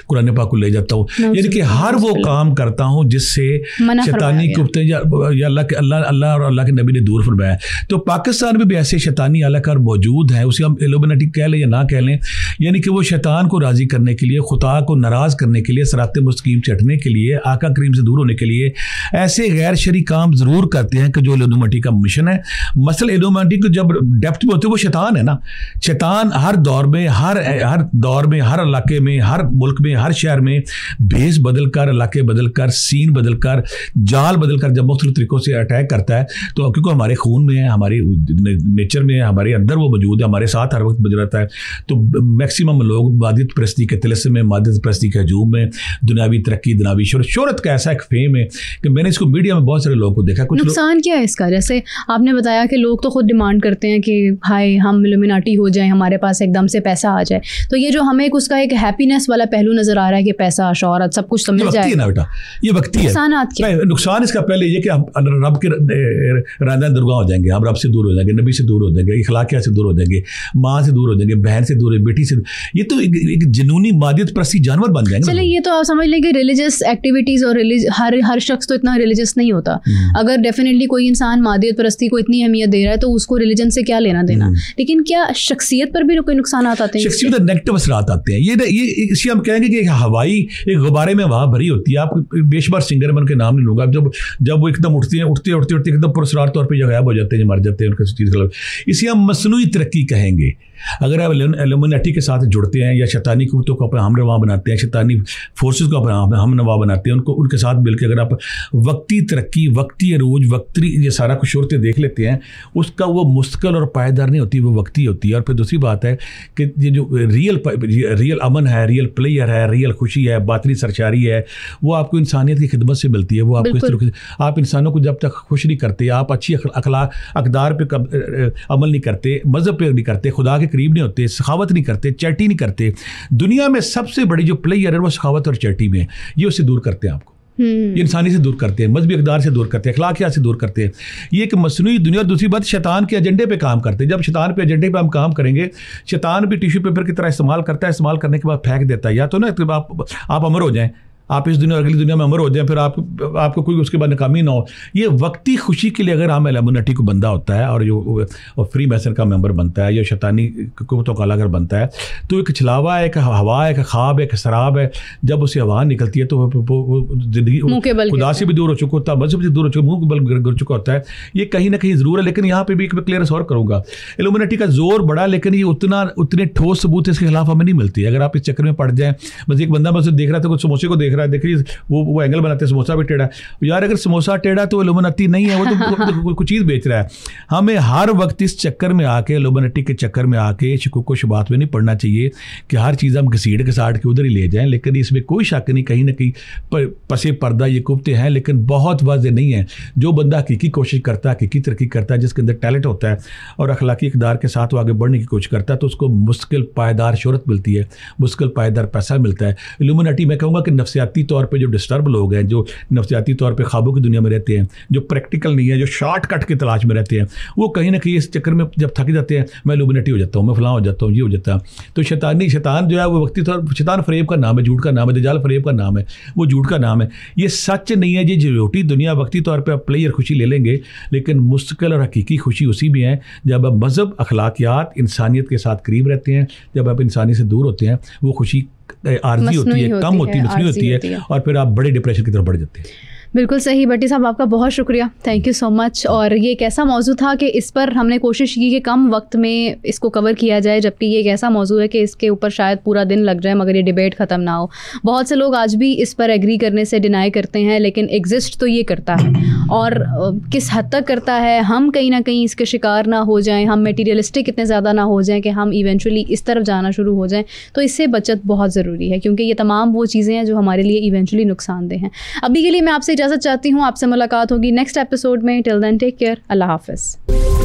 कुरान पाक को ले जाता हूँ, यानी कि हर वो काम करता हूं जिससे शैतानी कुफ्ते या अल्लाह और अल्लाह के नबी ने दूर फरमाया। तो पाकिस्तान में भी ऐसे शैतानी अलाकार मौजूद हैं, उसे हम इल्यूमिनाटी कह लें या ना कह लें, यानी कि वो शैतान को राज़ी करने के लिए, खुदा को नाराज़ करने के लिए, सिरात मुस्तकीम चढ़ने के लिए, आका करीम से दूर होने के लिए ऐसे गैर शरई काम ज़रूर करते हैं कि जो इल्यूमिनाटी का मिशन है। मसला इल्यूमिनाटी को जब डेप्थ में होते वो शैतान है ना, शैतान हर दौर में, हर इलाके में, हर मुल्क में, हर शहर में भेस बदल कर, इलाके बदल कर, सीन बदल कर, जाल बदल कर जब मुख्तलिफ तरीकों से अटैक करता है, तो क्योंकि हमारे खून में है, हमारे नेचर में है, हमारे अंदर वो मौजूद है, हमारे साथ हर वक्त बज रहता है। तो मैक्सिमम लोग मादियत परस्ती के तिलस्म में, मादियत परस्ती के हजूम में, दुनियावी तरक्की, दुनियावी शोहरत का ऐसा एक फेम है कि मैंने इसको मीडिया में बहुत सारे लोगों को देखा। कुछ नुकसान क्या है इसका? जैसे आपने बताया कि लोग तो खुद डिमांड करते हैं कि भाई हम इल्यूमिनाटी हो जाएं, हमारे पास एकदम से पैसा आ जाए, तो ये जो हमें उसका एक हैप्पीनेस वाला पहलू नजर आ रहा है कि पैसा, शोहरत, सब कुछ मिल जाए ना बेटा, ये वक्ती है। नुकसान इसका पहले ये कि हम रब के रांदा दुर्गा हो जाएंगे, हम रब से दूर हो जाएंगे, नबी से दूर हो जाएंगे, इखलाकियात से दूर हो जाएंगे, माँ से दूर हो जाएंगे, बहन से दूर, बेटी से। ये तो एक जुनूनी मादियत परस्ती जानवर बन जाएंगे। चलिए, ये तो आप समझ लें कि रिलीजियस एक्टिविटीज और हर शख्स तो इतना रिलीजियस नहीं होता। अगर डेफिनेटली कोई इंसान मादियत परस्ती को इतनी अहमियत दे रहा है तो उसको रिलीजन से क्या लेना देना। लेकिन क्या शख्सियत पर भी कोई नुकसान आते हैं? शख्सियत नेगेटिव असरात आते हैं। ये इसी हम कहेंगे कि एक गुब्बारे में हवा भरी होती है। आप बेशुमार सिंगर, मैं उनके नाम नहीं लूँगा, जब वो एकदम उठते एकदम पुरस्कार तौर पर गायब हो जाते हैं, मर जाते हैं उनके चीज़ का, इसे हम मसनूई तरक्की कहेंगे। अगर आप एल्यूमिनेटी के साथ जुड़ते हैं या शैतानी कुत्तों को अपना हमनवा बनाते हैं, शैतानी फोर्सेस को अपना हमनवा बनाते हैं, उनके साथ मिलकर अगर आप वक्ती तरक्की, वक्ती अरूज, वक्ती ये सारा कुछ शोरतें देख लेते हैं, उसका वो मुस्तकिल और पायदार नहीं होती, वो वक्ती होती है। और फिर दूसरी बात है कि ये जो रियल अमन है, रियल प्लेयर है, रियल खुशी है, बातनी सरशारी है, वो आपको इंसानियत की खिदमत से मिलती है। वो आपको इस तरह, आप इंसानों को जब तक खुश नहीं करते, आप अच्छी अकदार पे अमल नहीं करते, मज़हब पे नहीं करते, खुदा के करीब नहीं होते, सखावत नहीं करते, चैटी नहीं करते, दुनिया में सबसे बड़ी जो प्लेयर है वो सखावत और चैटी में, ये उससे दूर करते हैं आपको। ये इंसानी से दूर करते हैं, मजहबी इक़दार से दूर करते हैं, अखलाकियात से दूर करते हैं। ये एक मसनूई दुनिया। और दूसरी बात, शैतान के एजेंडे पे काम करते हैं। जब शैतान पे एजेंडे पे हम काम करेंगे, शैतान भी टिश्यू पेपर की तरह इस्तेमाल करता है, इस्तेमाल करने के बाद फेंक देता है। या तो ना आप अमर हो जाएं, आप इस दुनिया और अगली दुनिया में अमर हो जाएं, फिर आपको कोई उसके बाद नाकामी ना हो। ये वक्ती खुशी के लिए अगर हम एल्यूमिनेटी को बंदा होता है और जो फ्री मैसन का मेंबर बनता है या शैतानी कुत्तों का अगर बनता है, तो एक छलावा है, एक हवा है, एक ख्वाब है, एक शराब है। जब उसे हवा निकलती है तो वो जिंदगी खुदा से भी दूर हो चुका होता है, मजहब से दूर हो चुका, मुँह के बल गिर चुका होता है। ये कहीं ना कहीं ज़रूर है। लेकिन यहाँ पे भी एक क्लियरेंस और करूँगा, एल्यूमिनेटी का जोर बड़ा, लेकिन ये उतने ठोस सबूत इसके खिलाफ हमें नहीं मिलती। अगर आप इस चक्कर में पड़ जाएँ, बस एक बंदा बस देख रहा था, कुछ समोसे को देख रहा है, देखिए वो एंगल बनाते हैं, समोसा भी टेढ़ा। यार अगर समोसा टेढ़ा तो एल्यूमिनेटी नहीं है, वो तो कुछ चीज़ बेच रहा है। हमें हर वक्त इस चक्कर में आके, एल्यूमिनेटी के चक्कर में आके शिकुक को शुबात में नहीं पड़ना चाहिए कि हर चीज़ हम घसीट घसाट के उधर ही ले जाएं। लेकिन इसमें कोई शक नहीं, कहीं ना कहीं पसे पर्दा ये कुफ्ते हैं, लेकिन बहुत वाज़ेह नहीं है। जो बंदा हकीकी कोशिश करता है, हकीकी तरक्की करता है, जिसके अंदर टैलेंट होता है और अखलाकी इक़दार के साथ वो आगे बढ़ने की कोशिश करता है, तो उसको मुश्किल पायदार शोहरत मिलती है, मुश्किल पायदार पैसा मिलता है। एल्यूमिनेटी मैं कहूँगा कि नफ्सियाती तौर पर जो डिस्टर्ब लोग हैं, जो नफ्सियाती तौर पे ख्वाबों की दुनिया में रहते हैं, जो प्रैक्टिकल नहीं है, जो शॉर्टकट की तलाश में रहते हैं, वो कहीं ना कहीं इस चक्कर में जब थक जाते हैं, मैं एल्यूमिनेटी हो जाता हूँ, मैं फलां हो जाता हूँ, ये हो जाता है। तो शैतान जो है वो वक्ती तौर, शैतान फरेब का नाम है, झूठ का नाम है, दजाल फरेब का नाम है, वो झूठ का नाम है। ये सच नहीं है। ये झूठी दुनिया वक्ती तौर पर आप प्लेयर खुशी ले लेंगे, लेकिन मुस्तकिल और हकीकी खुशी उसी में है जब आप मज़हब, अखलाकियात, इंसानियत के साथ करीब रहते हैं। जब आप इंसानी से दूर होते हैं, वो खुशी आर्जी होती है, कम होती है, मसनूई होती है, और फिर आप बड़े डिप्रेशन की तरफ बढ़ जाते हैं। बिल्कुल सही। भट्टी साहब आपका बहुत शुक्रिया, थैंक यू सो मच। और ये एक ऐसा मौजू था कि इस पर हमने कोशिश की कि कम वक्त में इसको कवर किया जाए, जबकि ये एक ऐसा मौजू है कि इसके ऊपर शायद पूरा दिन लग जाए मगर ये डिबेट ख़त्म ना हो। बहुत से लोग आज भी इस पर एग्री करने से डिनाई करते हैं, लेकिन एग्जिस्ट तो ये करता है। और किस हद तक करता है, हम कहीं ना कहीं इसके शिकार ना हो जाएँ, हम मटीरियलिस्टिक इतने ज़्यादा ना हो जाएँ कि हम इवेंचुअली इस तरफ जाना शुरू हो जाएँ, तो इससे बचत बहुत ज़रूरी है, क्योंकि ये तमाम वो चीज़ें हैं जो हमारे लिए इवेंचुअली नुकसानदेह हैं। अभी के लिए मैं आपसे इजाज़त चाहती हूँ, आपसे मुलाकात होगी नेक्स्ट एपिसोड में। टिल देन टेक केयर, अल्लाह हाफ़िज़।